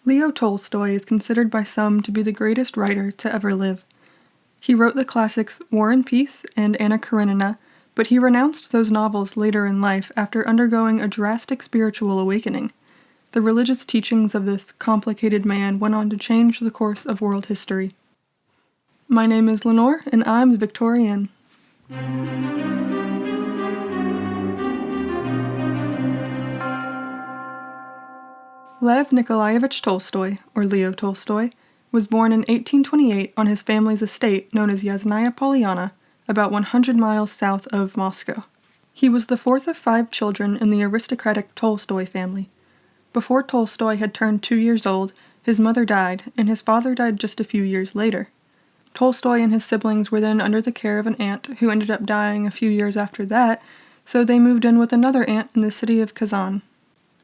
Leo Tolstoy is considered by some to be the greatest writer to ever live. He wrote the classics War and Peace and Anna Karenina, but he renounced those novels later in life after undergoing a drastic spiritual awakening. The religious teachings of this complicated man went on to change the course of world history. My name is Lenore, and I'm the Victorian. Lev Nikolaevich Tolstoy, or Leo Tolstoy, was born in 1828 on his family's estate known as Yasnaya Polyana, about 100 miles south of Moscow. He was the fourth of 5 children in the aristocratic Tolstoy family. Before Tolstoy had turned 2 years old, his mother died, and his father died just a few years later. Tolstoy and his siblings were then under the care of an aunt who ended up dying a few years after that, so they moved in with another aunt in the city of Kazan.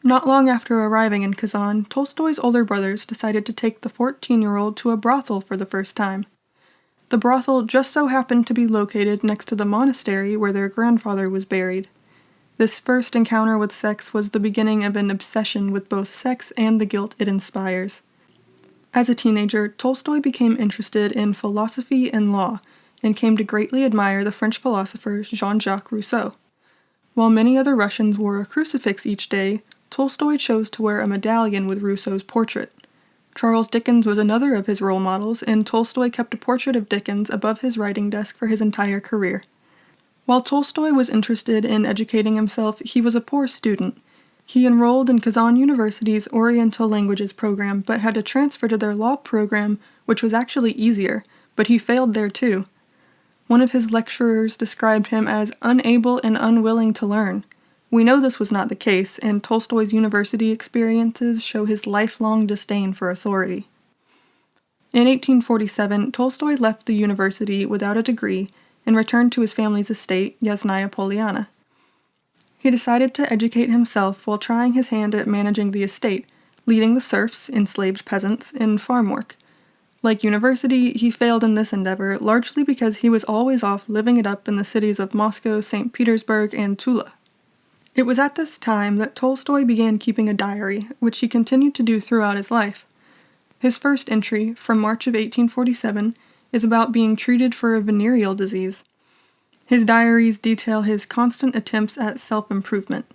Not long after arriving in Kazan, Tolstoy's older brothers decided to take the 14-year-old to a brothel for the first time. The brothel just so happened to be located next to the monastery where their grandfather was buried. This first encounter with sex was the beginning of an obsession with both sex and the guilt it inspires. As a teenager, Tolstoy became interested in philosophy and law, and came to greatly admire the French philosopher Jean-Jacques Rousseau. While many other Russians wore a crucifix each day, Tolstoy chose to wear a medallion with Rousseau's portrait. Charles Dickens was another of his role models, and Tolstoy kept a portrait of Dickens above his writing desk for his entire career. While Tolstoy was interested in educating himself, he was a poor student. He enrolled in Kazan University's Oriental Languages program, but had to transfer to their law program, which was actually easier, but he failed there too. One of his lecturers described him as unable and unwilling to learn. We know this was not the case, and Tolstoy's university experiences show his lifelong disdain for authority. In 1847, Tolstoy left the university without a degree and returned to his family's estate, Yasnaya Polyana. He decided to educate himself while trying his hand at managing the estate, leading the serfs, enslaved peasants, in farm work. Like university, he failed in this endeavor, largely because he was always off living it up in the cities of Moscow, St. Petersburg, and Tula. It was at this time that Tolstoy began keeping a diary, which he continued to do throughout his life. His first entry, from March of 1847, is about being treated for a venereal disease. His diaries detail his constant attempts at self-improvement.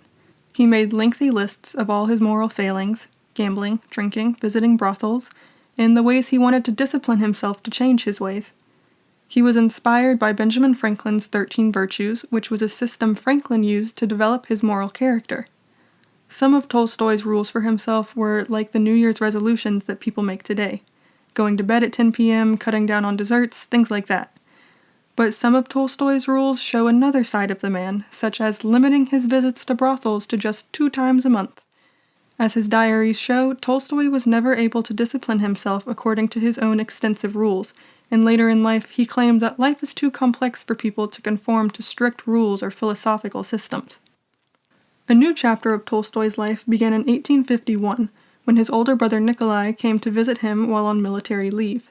He made lengthy lists of all his moral failings, gambling, drinking, visiting brothels, and the ways he wanted to discipline himself to change his ways. He was inspired by Benjamin Franklin's 13 Virtues, which was a system Franklin used to develop his moral character. Some of Tolstoy's rules for himself were like the New Year's resolutions that people make today. Going to bed at 10 p.m., cutting down on desserts, things like that. But some of Tolstoy's rules show another side of the man, such as limiting his visits to brothels to just 2 times a month. As his diaries show, Tolstoy was never able to discipline himself according to his own extensive rules, and later in life he claimed that life is too complex for people to conform to strict rules or philosophical systems. A new chapter of Tolstoy's life began in 1851, when his older brother Nikolai came to visit him while on military leave.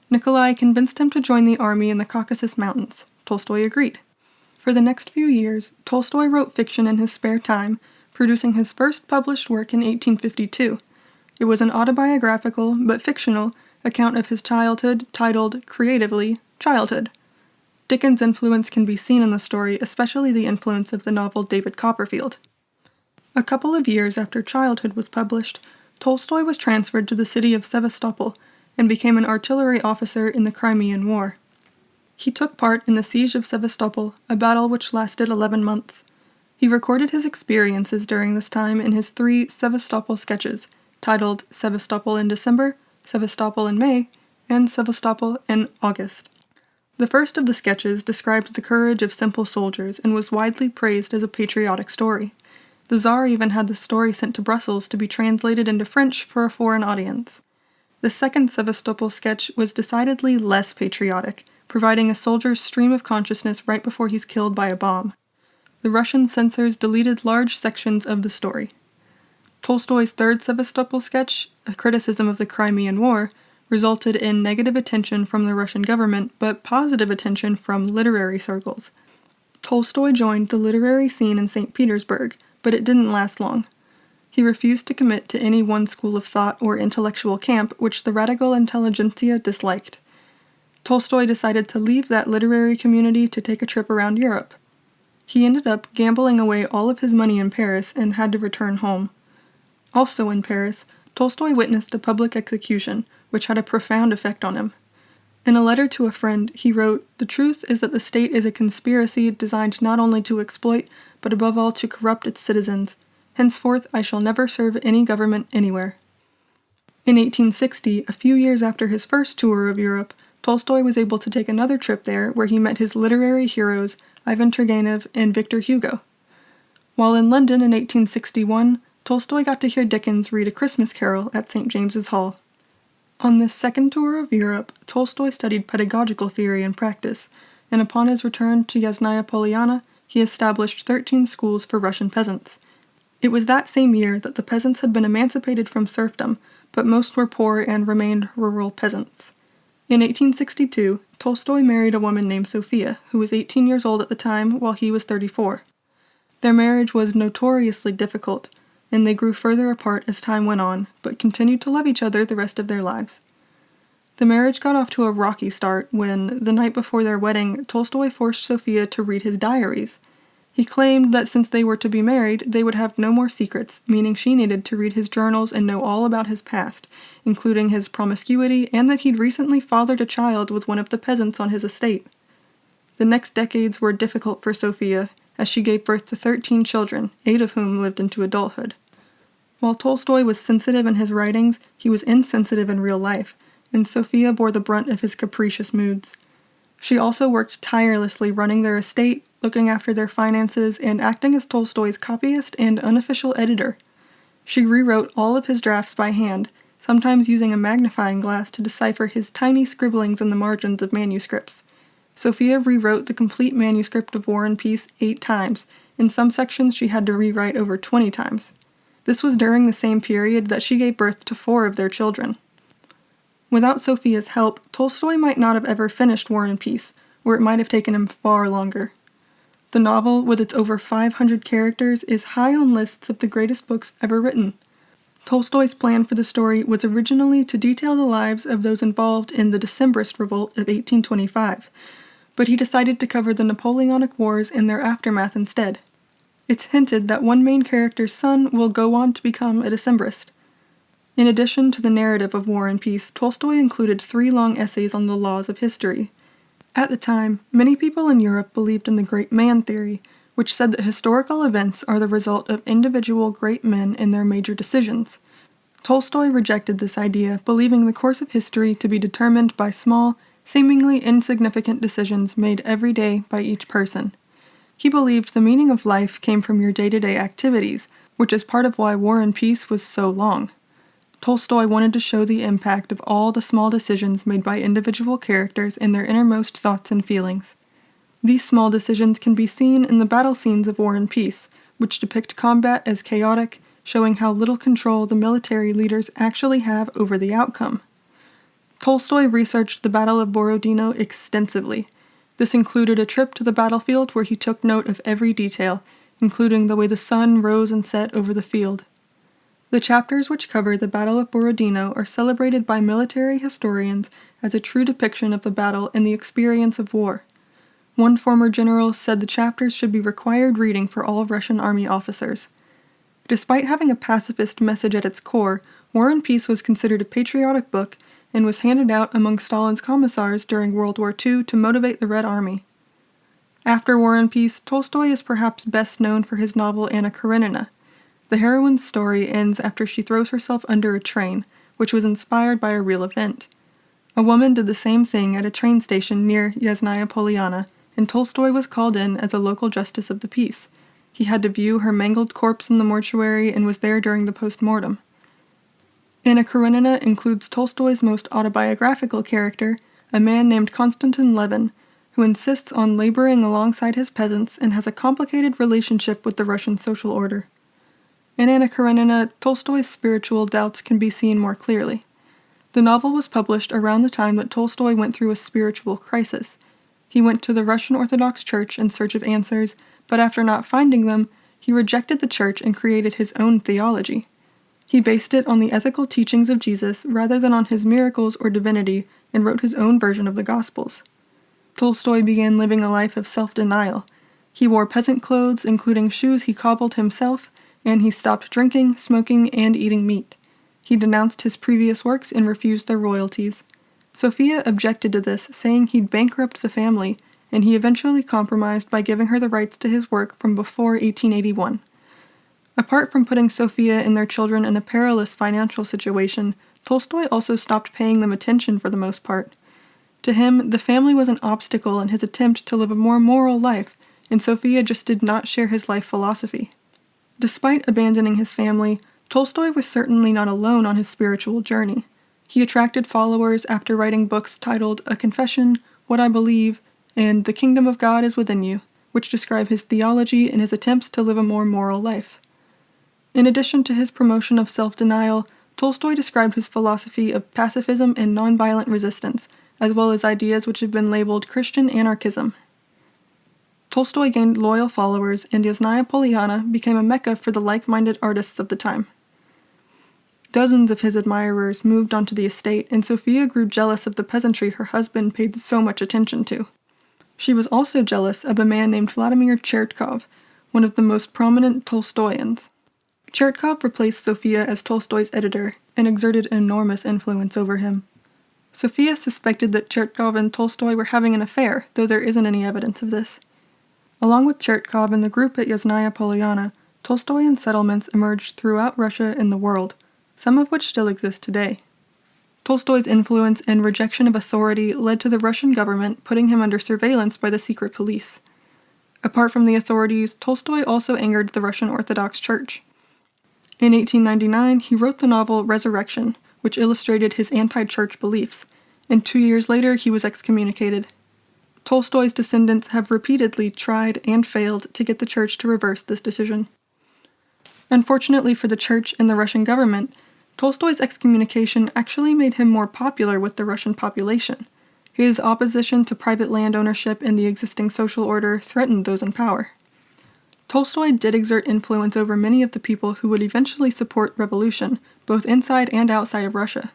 Nikolai convinced him to join the army in the Caucasus Mountains. Tolstoy agreed. For the next few years, Tolstoy wrote fiction in his spare time, producing his first published work in 1852. It was an autobiographical, but fictional, account of his childhood titled, creatively, Childhood. Dickens' influence can be seen in the story, especially the influence of the novel David Copperfield. A couple of years after Childhood was published, Tolstoy was transferred to the city of Sevastopol and became an artillery officer in the Crimean War. He took part in the siege of Sevastopol, a battle which lasted 11 months. He recorded his experiences during this time in his 3 Sevastopol sketches, titled Sevastopol in December, Sevastopol in May, and Sevastopol in August. The first of the sketches described the courage of simple soldiers and was widely praised as a patriotic story. The Tsar even had the story sent to Brussels to be translated into French for a foreign audience. The second Sevastopol sketch was decidedly less patriotic, providing a soldier's stream of consciousness right before he's killed by a bomb. The Russian censors deleted large sections of the story. Tolstoy's third Sevastopol sketch, a criticism of the Crimean War, resulted in negative attention from the Russian government, but positive attention from literary circles. Tolstoy joined the literary scene in St. Petersburg, but it didn't last long. He refused to commit to any one school of thought or intellectual camp which the radical intelligentsia disliked. Tolstoy decided to leave that literary community to take a trip around Europe. He ended up gambling away all of his money in Paris and had to return home. Also in Paris, Tolstoy witnessed a public execution, which had a profound effect on him. In a letter to a friend, he wrote, "The truth is that the state is a conspiracy designed not only to exploit, but above all to corrupt its citizens. Henceforth I shall never serve any government anywhere." In 1860, a few years after his first tour of Europe, Tolstoy was able to take another trip there where he met his literary heroes Ivan Turgenev and Victor Hugo. While in London in 1861, Tolstoy got to hear Dickens read A Christmas Carol at St. James's Hall. On this second tour of Europe, Tolstoy studied pedagogical theory and practice, and upon his return to Yasnaya Polyana, he established 13 schools for Russian peasants. It was that same year that the peasants had been emancipated from serfdom, but most were poor and remained rural peasants. In 1862, Tolstoy married a woman named Sophia, who was 18 years old at the time, while he was 34. Their marriage was notoriously difficult, and they grew further apart as time went on, but continued to love each other the rest of their lives. The marriage got off to a rocky start when, the night before their wedding, Tolstoy forced Sophia to read his diaries. He claimed that since they were to be married, they would have no more secrets, meaning she needed to read his journals and know all about his past, including his promiscuity and that he'd recently fathered a child with one of the peasants on his estate. The next decades were difficult for Sophia, as she gave birth to 13 children, 8 of whom lived into adulthood. While Tolstoy was sensitive in his writings, he was insensitive in real life, and Sophia bore the brunt of his capricious moods. She also worked tirelessly running their estate, looking after their finances, and acting as Tolstoy's copyist and unofficial editor. She rewrote all of his drafts by hand, sometimes using a magnifying glass to decipher his tiny scribblings in the margins of manuscripts. Sophia rewrote the complete manuscript of War and Peace 8 times. In some sections she had to rewrite over 20 times. This was during the same period that she gave birth to 4 of their children. Without Sophia's help, Tolstoy might not have ever finished War and Peace, or it might have taken him far longer. The novel, with its over 500 characters, is high on lists of the greatest books ever written. Tolstoy's plan for the story was originally to detail the lives of those involved in the Decembrist Revolt of 1825, but he decided to cover the Napoleonic Wars and their aftermath instead. It's hinted that one main character's son will go on to become a Decembrist. In addition to the narrative of War and Peace, Tolstoy included 3 long essays on the laws of history. At the time, many people in Europe believed in the great man theory, which said that historical events are the result of individual great men and their major decisions. Tolstoy rejected this idea, believing the course of history to be determined by small, seemingly insignificant decisions made every day by each person. He believed the meaning of life came from your day-to-day activities, which is part of why War and Peace was so long. Tolstoy wanted to show the impact of all the small decisions made by individual characters and their innermost thoughts and feelings. These small decisions can be seen in the battle scenes of War and Peace, which depict combat as chaotic, showing how little control the military leaders actually have over the outcome. Tolstoy researched the Battle of Borodino extensively. This included a trip to the battlefield where he took note of every detail, including the way the sun rose and set over the field. The chapters which cover the Battle of Borodino are celebrated by military historians as a true depiction of the battle and the experience of war. One former general said the chapters should be required reading for all Russian army officers. Despite having a pacifist message at its core, War and Peace was considered a patriotic book and was handed out among Stalin's commissars during World War II to motivate the Red Army. After War and Peace, Tolstoy is perhaps best known for his novel Anna Karenina. The heroine's story ends after she throws herself under a train, which was inspired by a real event. A woman did the same thing at a train station near Yasnaya Polyana, and Tolstoy was called in as a local justice of the peace. He had to view her mangled corpse in the mortuary and was there during the post-mortem. Anna Karenina includes Tolstoy's most autobiographical character, a man named Konstantin Levin, who insists on laboring alongside his peasants and has a complicated relationship with the Russian social order. In Anna Karenina, Tolstoy's spiritual doubts can be seen more clearly. The novel was published around the time that Tolstoy went through a spiritual crisis. He went to the Russian Orthodox Church in search of answers, but after not finding them, he rejected the church and created his own theology. He based it on the ethical teachings of Jesus rather than on his miracles or divinity, and wrote his own version of the Gospels. Tolstoy began living a life of self-denial. He wore peasant clothes, including shoes he cobbled himself, and he stopped drinking, smoking, and eating meat. He denounced his previous works and refused their royalties. Sophia objected to this, saying he'd bankrupt the family, and he eventually compromised by giving her the rights to his work from before 1881. Apart from putting Sophia and their children in a perilous financial situation, Tolstoy also stopped paying them attention for the most part. To him, the family was an obstacle in his attempt to live a more moral life, and Sophia just did not share his life philosophy. Despite abandoning his family, Tolstoy was certainly not alone on his spiritual journey. He attracted followers after writing books titled A Confession, What I Believe, and The Kingdom of God is Within You, which describe his theology and his attempts to live a more moral life. In addition to his promotion of self-denial, Tolstoy described his philosophy of pacifism and nonviolent resistance, as well as ideas which have been labeled Christian anarchism. Tolstoy gained loyal followers, and Yasnaya Polyana became a mecca for the like-minded artists of the time. Dozens of his admirers moved onto the estate, and Sophia grew jealous of the peasantry her husband paid so much attention to. She was also jealous of a man named Vladimir Chertkov, one of the most prominent Tolstoyans. Chertkov replaced Sophia as Tolstoy's editor and exerted enormous influence over him. Sophia suspected that Chertkov and Tolstoy were having an affair, though there isn't any evidence of this. Along with Chertkov and the group at Yasnaya Polyana, Tolstoyan settlements emerged throughout Russia and the world, some of which still exist today. Tolstoy's influence and rejection of authority led to the Russian government putting him under surveillance by the secret police. Apart from the authorities, Tolstoy also angered the Russian Orthodox Church. In 1899, he wrote the novel Resurrection, which illustrated his anti-church beliefs, and 2 years later he was excommunicated. Tolstoy's descendants have repeatedly tried and failed to get the church to reverse this decision. Unfortunately for the church and the Russian government, Tolstoy's excommunication actually made him more popular with the Russian population. His opposition to private land ownership and the existing social order threatened those in power. Tolstoy did exert influence over many of the people who would eventually support revolution, both inside and outside of Russia.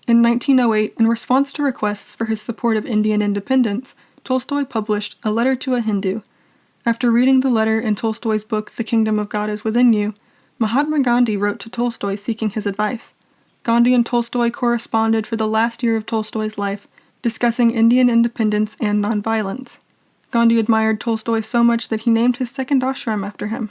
In 1908, in response to requests for his support of Indian independence, Tolstoy published A Letter to a Hindu. After reading the letter in Tolstoy's book The Kingdom of God is Within You, Mahatma Gandhi wrote to Tolstoy seeking his advice. Gandhi and Tolstoy corresponded for the last year of Tolstoy's life, discussing Indian independence and nonviolence. Gandhi admired Tolstoy so much that he named his second ashram after him.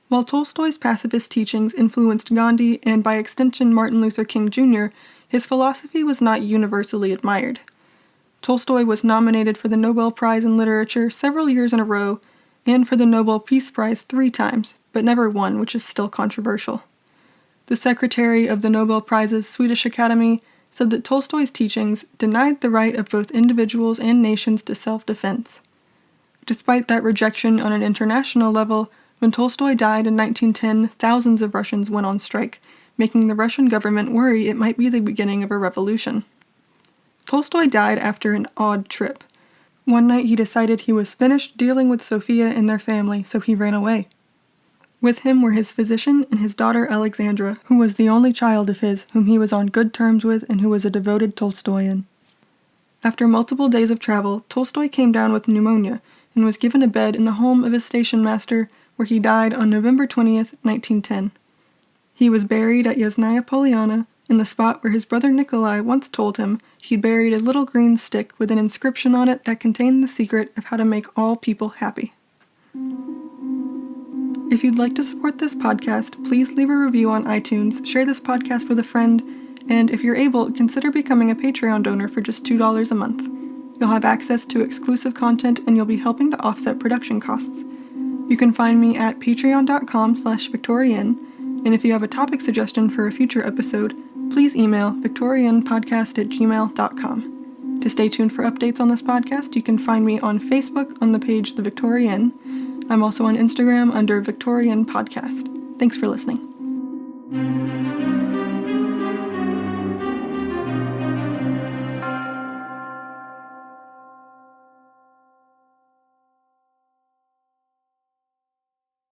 While Tolstoy's pacifist teachings influenced Gandhi and by extension Martin Luther King Jr., his philosophy was not universally admired. Tolstoy was nominated for the Nobel Prize in Literature several years in a row, and for the Nobel Peace Prize 3 times, but never won, which is still controversial. The secretary of the Nobel Prize's Swedish Academy said that Tolstoy's teachings denied the right of both individuals and nations to self-defense. Despite that rejection on an international level, when Tolstoy died in 1910, thousands of Russians went on strike, making the Russian government worry it might be the beginning of a revolution. Tolstoy died after an odd trip. One night he decided he was finished dealing with Sophia and their family, so he ran away. With him were his physician and his daughter Alexandra, who was the only child of his whom he was on good terms with and who was a devoted Tolstoyan. After multiple days of travel, Tolstoy came down with pneumonia and was given a bed in the home of his station master, where he died on November 20th, 1910. He was buried at Yasnaya Polyana, in the spot where his brother Nikolai once told him he'd buried a little green stick with an inscription on it that contained the secret of how to make all people happy. If you'd like to support this podcast, please leave a review on iTunes, share this podcast with a friend, and if you're able, consider becoming a Patreon donor for just $2 a month. You'll have access to exclusive content and you'll be helping to offset production costs. You can find me at patreon.com/Victorian, and if you have a topic suggestion for a future episode, please email victorianpodcast@gmail.com. To stay tuned for updates on this podcast, you can find me on Facebook on the page The Victorian. I'm also on Instagram under Victorian Podcast. Thanks for listening.